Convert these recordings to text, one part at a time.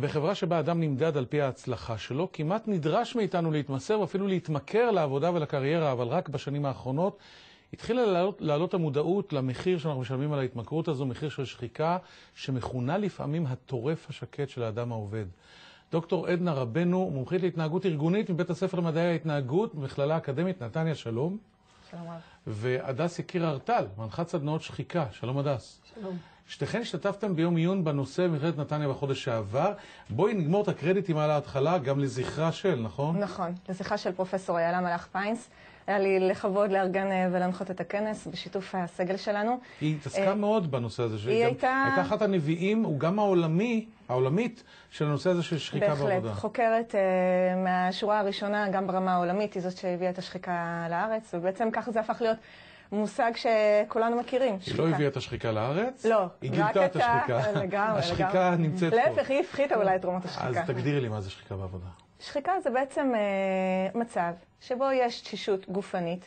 בחברה שבה אדם נמדד על פי ההצלחה שלו, כמעט נדרש מאיתנו להתמסר ואפילו להתמכר לעבודה ולקריירה, אבל רק בשנים האחרונות התחילה לעלות המודעות למחיר שאנחנו משלמים על ההתמכרות הזו, מחיר של שחיקה שמכונה לפעמים הטורף השקט של האדם העובד. דוקטור עדנה רבנו, מומחית להתנהגות ארגונית מבית הספר למדעי ההתנהגות במכללה האקדמית נתניה, שלום. שלום רב. והדס יקיר ארטל, מנחת סדנאות שחיקה. שלום הדס. שלום. שתיכן השתתפתם ביום עיון בנושא במכללת נתניה בחודש שעבר. בואי נגמור את הקרדיטים על ההתחלה, גם לזכרה של, נכון? נכון, לזכרה של פרופסור איילה מלאך פיינס. היה לי לכבוד לארגן ולהנחות את הכנס בשיתוף הסגל שלנו. היא התעסקה מאוד בנושא הזה. היא הייתה אחת הנביאים, הוא גם העולמית של הנושא הזה של שחיקה בעבודה. בהחלט, חוקרת מהשורה הראשונה, גם ברמה העולמית, היא זאת שהביאה את השחיקה לארץ, ובעצם ככה זה הפך להיות מושג שכולנו מכירים. היא לא הביאה את השחיקה לארץ? לא. היא גילתה את השחיקה. לגמרי. השחיקה נמצאת פה. להפך, היא הפחיתה אולי את רמות השחיקה. אז תגדירי לי מה זה שחיקה בעבודה. שחיקה זה בעצם מצב שבו יש תשישות גופנית,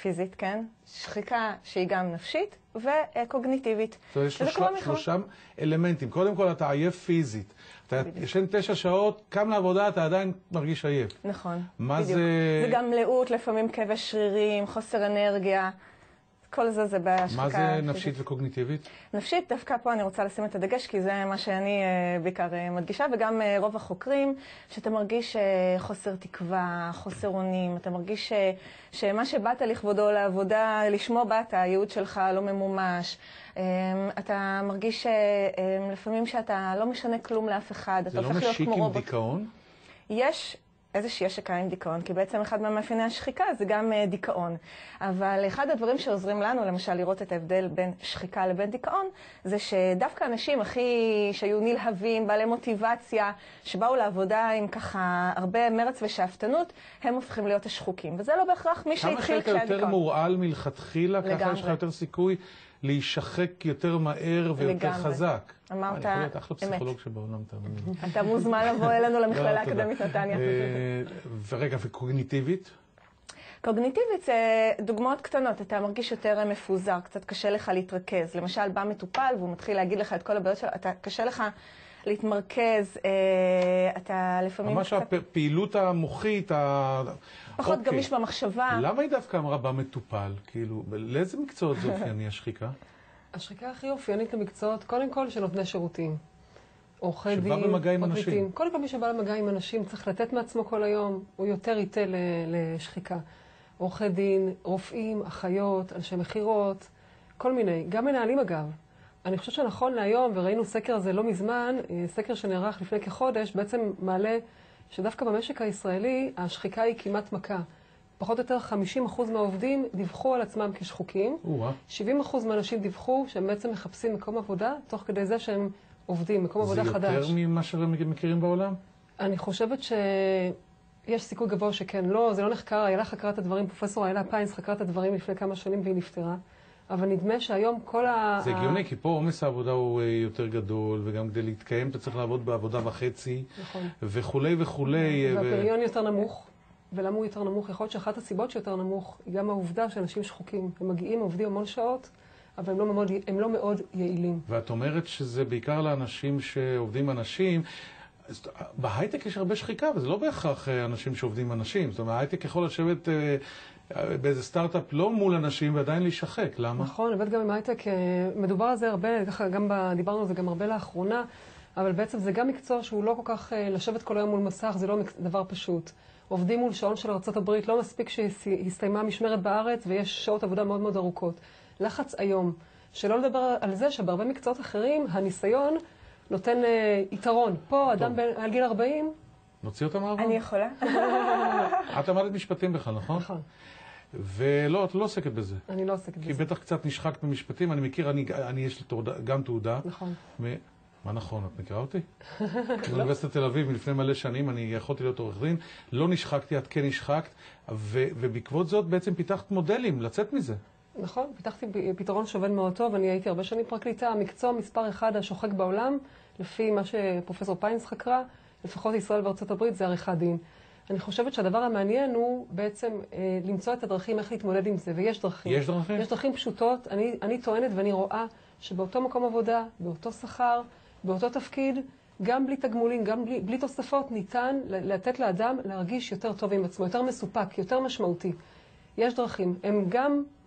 פיזית, כן? שחיקה שהיא גם נפשית וקוגניטיבית. יש שלושה אלמנטים. קודם כל אתה עייף פיזית. אתה ישן 9 שעות, קם לעבודה, אתה עדיין מרגיש עייף. נכון. מה זה? זה גם לאות, לפעמים כאבי שרירים, חוסר אנרגיה. כל זה בשחיקה. מה זה נפשית וקוגניטיבית? נפשית, דווקא פה אני רוצה לשים את הדגש, כי זה מה שאני בעיקר מדגישה, וגם רוב החוקרים, שאתה מרגיש חוסר תקווה, חוסר אונים, אתה מרגיש שמה שבאת לכבודו לעבודה, לשמו באת, הייעוד שלך לא ממומש, אתה מרגיש לפעמים שאתה לא משנה כלום לאף אחד, אתה הופך להיות כמו רובוט. זה לא משיק עם דיכאון? יש איזושהי השקה עם דיכאון, כי בעצם אחד מהמאפייני השחיקה זה גם דיכאון. אבל אחד הדברים שעוזרים לנו, למשל, לראות את ההבדל בין שחיקה לבין דיכאון, זה שדווקא אנשים שהיו נלהבים, בעלי מוטיבציה, שבאו לעבודה עם ככה הרבה מרץ ושאפתנות, הם הופכים להיות השחוקים. וזה לא בהכרח מי שהתחיל כשהיה דיכאון. כמה שאתה יותר מורעל מלכתחילה, ככה יש לך יותר סיכוי להישחק יותר מהר ויותר חזק. אמרת אני יכול להיות אחלה פסיכולוג שבעולם תאמין. אתה מוזמן לבוא אלינו למכללה האקדמית נתניה. ורגע, וקוגניטיבית? קוגניטיבית זה דוגמאות קטנות, אתה מרגיש יותר מפוזר, קצת קשה לך להתרכז. למשל, בא מטופל והוא מתחיל להגיד לך את כל הבעיות שלו, אתה קשה לך להתמרכז, אתה לפעמים ממש הפעילות המוחית, פחות גמיש במחשבה. למה היא דווקא אמרה במטופל? כאילו, לאיזה מקצועות זה אופייני השחיקה? השחיקה הכי אופיינית למקצועות, קודם כל של נותני שירותים. עורכי דין, שבא במגע עם אנשים. קודם כל מי שבא למגע עם אנשים צריך לתת מעצמו כל היום, הוא יותר ייתה לשחיקה. עורכי דין, רופאים, אחיות, אנשי מחירות, כל מיני. גם מנהלים אגב. אני חושבת שנכון להיום, וראינו סקר הזה לא מזמן, סקר שנערך לפני כחודש, בעצם מעלה שדווקא במשק הישראלי השחיקה היא כמעט מכה. פחות או יותר 50% מהעובדים דיווחו על עצמם כשחוקים. 70% מהאנשים דיווחו שהם בעצם מחפשים מקום עבודה, תוך כדי זה שהם עובדים, מקום עבודה חדש. זה יותר ממה שמכירים בעולם? אני חושבת שיש סיכוי גבוה שכן. לא, זה לא נחקר, איילה חקרה את הדברים, פרופסור איילה פיינס חקרה את הדברים לפני כמה שנים והיא נפטרה. אבל נדמה שהיום כל זה הגיוני, כי פה עומס העבודה הוא יותר גדול, וגם כדי להתקיים אתה צריך לעבוד בעבודה וחצי, נכון. וכולי וכולי. והפריון יותר נמוך. ולמה הוא יותר נמוך? יכול להיות שאחת הסיבות שיותר נמוך היא גם העובדה שאנשים שחוקים. הם מגיעים, עובדים המון שעות, אבל הם לא מאוד יעילים. ואת אומרת שזה בעיקר לאנשים שעובדים אנשים. בהייטק יש הרבה שחיקה, וזה לא בהכרח אנשים שעובדים אנשים. זאת אומרת, ההייטק יכול לשבת באיזה סטארט-אפ לא מול אנשים ועדיין להישחק. למה? נכון, עובד גם עם הייטק. מדובר על זה הרבה, ככה גם דיברנו על זה גם הרבה לאחרונה, אבל בעצם זה גם מקצוע שהוא לא כל כך לשבת כל היום מול מסך, זה לא דבר פשוט. עובדים מול שעון של ארצות הברית, לא מספיק שהסתיימה משמרת בארץ ויש שעות עבודה מאוד מאוד ארוכות. לחץ היום, שלא לדבר על זה שבהרבה מקצועות אחרים הניסיון נותן יתרון. פה אדם על גיל 40... נוציא אותה מהעבר? אני יכולה. את למדת משפטים בכלל, נכון? נכון. ולא, את לא עוסקת בזה. אני לא עוסקת בזה. כי בטח קצת נשחקת במשפטים, אני מכיר, אני יש לי גם תעודה. נכון. מה נכון? את מכירה אותי? באוניברסיטת תל אביב, מלפני מלא שנים, אני יכולתי להיות עורך דין, לא נשחקתי, את כן נשחקת, ובעקבות זאת בעצם פיתחת מודלים, לצאת מזה. נכון, פיתחתי פתרון שעובד מאוד טוב, אני הייתי הרבה שנים פרקליטה, המקצוע מספר 1 השוחק בעולם, לפי מה שפרופסור פיינס חקרה, לפחות ישראל וארצות הברית, זה עריכת דין. אני חושבת שהדבר המעניין הוא בעצם למצוא את הדרכים איך להתמודד עם זה, ויש דרכים. יש דרכים? יש דרכים פשוטות, אני טוענת ואני רואה שבאותו מקום עבודה, באותו שכר, באותו תפקיד, גם בלי תגמולים, גם בלי תוספות, ניתן לתת לאדם להרגיש יותר טוב עם עצמו, יותר מסופק, יותר משמעותי. יש דרכים.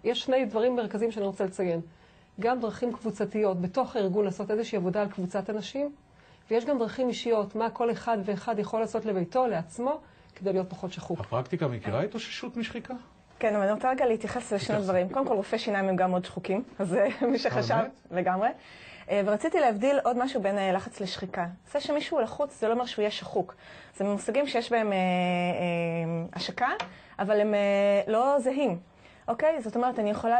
יש שני דברים מרכזיים שאני רוצה לציין. גם דרכים קבוצתיות בתוך הארגון לעשות איזושהי עבודה על קבוצת אנשים, ויש גם דרכים אישיות, מה כל אחד ואחד יכול לעשות לביתו, לעצמו, כדי להיות פחות שחוק. הפרקטיקה מכירה התאוששות משחיקה? כן, אבל אני רוצה רגע להתייחס לשני דברים. קודם כל, רופאי שיניים הם גם מאוד שחוקים, אז מי שחשב לגמרי. ורציתי להבדיל עוד משהו בין לחץ לשחיקה. זה שמישהו לחוץ, זה לא אומר שהוא יהיה שחוק. זה מושגים שיש בהם השקה, אבל הם לא זהים. אוקיי? זאת אומרת, אני יכולה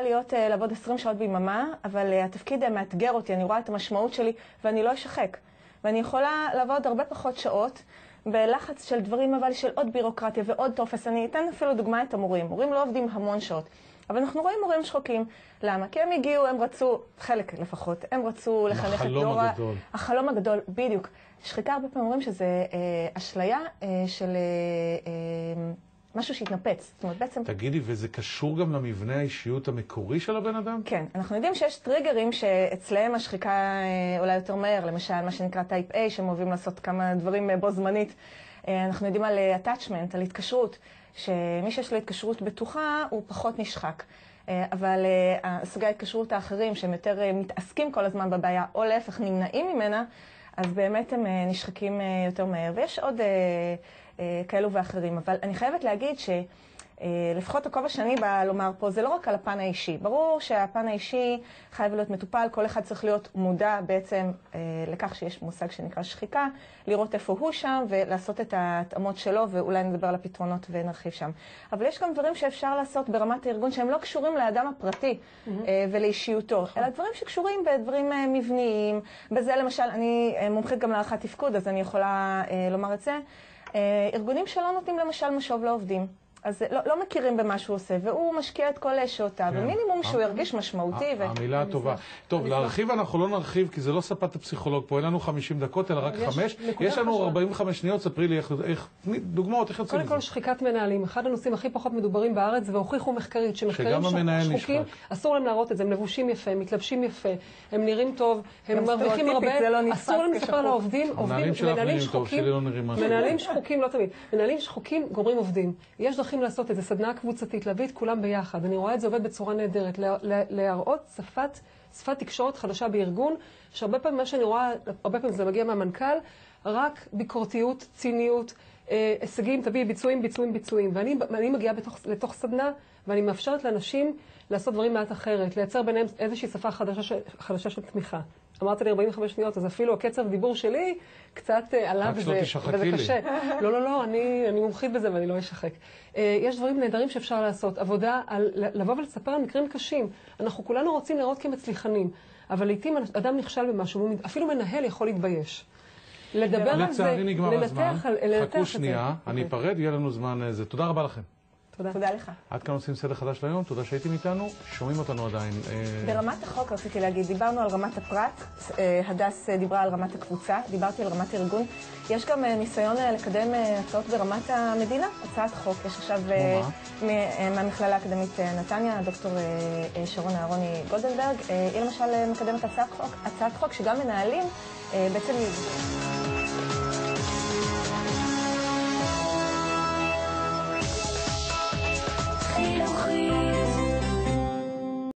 לעבוד 20 שעות ביממה, אבל התפקיד מאתגר אותי, אני רואה את המשמעות שלי, ואני לא אשחק. ואני יכולה לעבוד הרבה פחות שעות, בלחץ של דברים, אבל של עוד בירוקרטיה ועוד טופס. אני אתן אפילו דוגמה את המורים. מורים לא עובדים המון שעות. אבל אנחנו רואים מורים שחוקים. למה? כי הם הגיעו, הם רצו, חלק לפחות, הם רצו לחנך את דור... החלום הגדול, בדיוק. שחיקה הרבה פעמים אומרים שזה אשליה של משהו שהתנפץ. זאת אומרת, בעצם... תגידי, וזה קשור גם למבנה האישיות המקורי של הבן אדם? כן. אנחנו יודעים שיש טריגרים שאצלהם השחיקה עולה יותר מהר. למשל, מה שנקרא טייפ A, שהם אוהבים לעשות כמה דברים בו זמנית. אנחנו יודעים על attachment, על התקשרות. שמי שיש לו התקשרות בטוחה הוא פחות נשחק. אבל סוגי ההתקשרות האחרים שהם יותר מתעסקים כל הזמן בבעיה, או להפך נמנעים ממנה, אז באמת הם נשחקים יותר מהר. ויש עוד כאלו ואחרים. אבל אני חייבת להגיד לפחות הכובע שאני באה לומר פה, זה לא רק על הפן האישי. ברור שהפן האישי חייב להיות מטופל, כל אחד צריך להיות מודע בעצם לכך שיש מושג שנקרא שחיקה, לראות איפה הוא שם ולעשות את ההתאמות שלו, ואולי נדבר על הפתרונות ונרחיב שם. אבל יש גם דברים שאפשר לעשות ברמת הארגון שהם לא קשורים לאדם הפרטי ולאישיותו, אלא דברים שקשורים בדברים מבניים. בזה למשל, אני מומחית גם להערכת תפקוד, אז אני יכולה לומר את זה. ארגונים שלא נותנים למשל משוב לעובדים. אז לא מכירים במה שהוא עושה, והוא משקיע את כל שעותיו, ומינימום שהוא ירגיש משמעותי. המילה הטובה. טוב, להרחיב אנחנו לא נרחיב, כי זה לא ספת הפסיכולוג פה, אין לנו 50 דקות, אלא רק 5. יש לנו 45 שניות, ספרי לי דוגמאות, איך יוצאים מזה. קודם כל, שחיקת מנהלים. אחד הנושאים הכי פחות מדוברים בארץ, והוכיחו מחקרית, שגם המנהל נשחק. אסור להם להראות את זה, הם לבושים יפה, מתלבשים יפה, הם נראים טוב, הם מרוויחים הרבה, אסור להם לספר לעובדים, מנהלים שחוקים, לא תמיד. מנהלים שחוקים גומרים עובדים. יש דרכים לעשות את זה, סדנה קבוצתית, להביא את כולם ביחד. אני רואה את זה עובד בצורה נהדרת, להראות שפת תקשורת חדשה בארגון, שהרבה פעמים מה שאני רואה, הרבה פעמים זה מגיע מהמנכ"ל, רק ביקורתיות, ציניות, הישגים, תביא ביצועים. ואני מגיעה לתוך סדנה, ואני מאפשרת לאנשים לעשות דברים מעט אחרת, לייצר ביניהם איזושהי שפה חדשה של תמיכה. אמרת לי 45 שניות, אז אפילו הקצב דיבור שלי קצת עלה וזה קשה. לא, אני מומחית בזה ואני לא אשחק. יש דברים נהדרים שאפשר לעשות. עבודה על לבוא ולספר על מקרים קשים. אנחנו כולנו רוצים לראות כמצליחנים, אבל לעתים אדם נכשל במשהו, אפילו מנהל יכול להתבייש. לדבר על זה, לצערי נגמר הזמן. חכו שנייה, אני אפרד, יהיה לנו זמן לזה. תודה רבה לכם. תודה לך. עד כאן עושים סדר חדש ליום, תודה שהייתם איתנו, שומעים אותנו עדיין. ברמת החוק רציתי להגיד, דיברנו על רמת הפרט, הדס דיברה על רמת הקבוצה, דיברתי על רמת ארגון. יש גם ניסיון לקדם הצעות ברמת המדינה, הצעת חוק. יש עכשיו מהמכללה האקדמית נתניה, דוקטור שרון אהרוני גולדנברג, היא למשל מקדמת הצעת חוק שגם מנהלים בעצם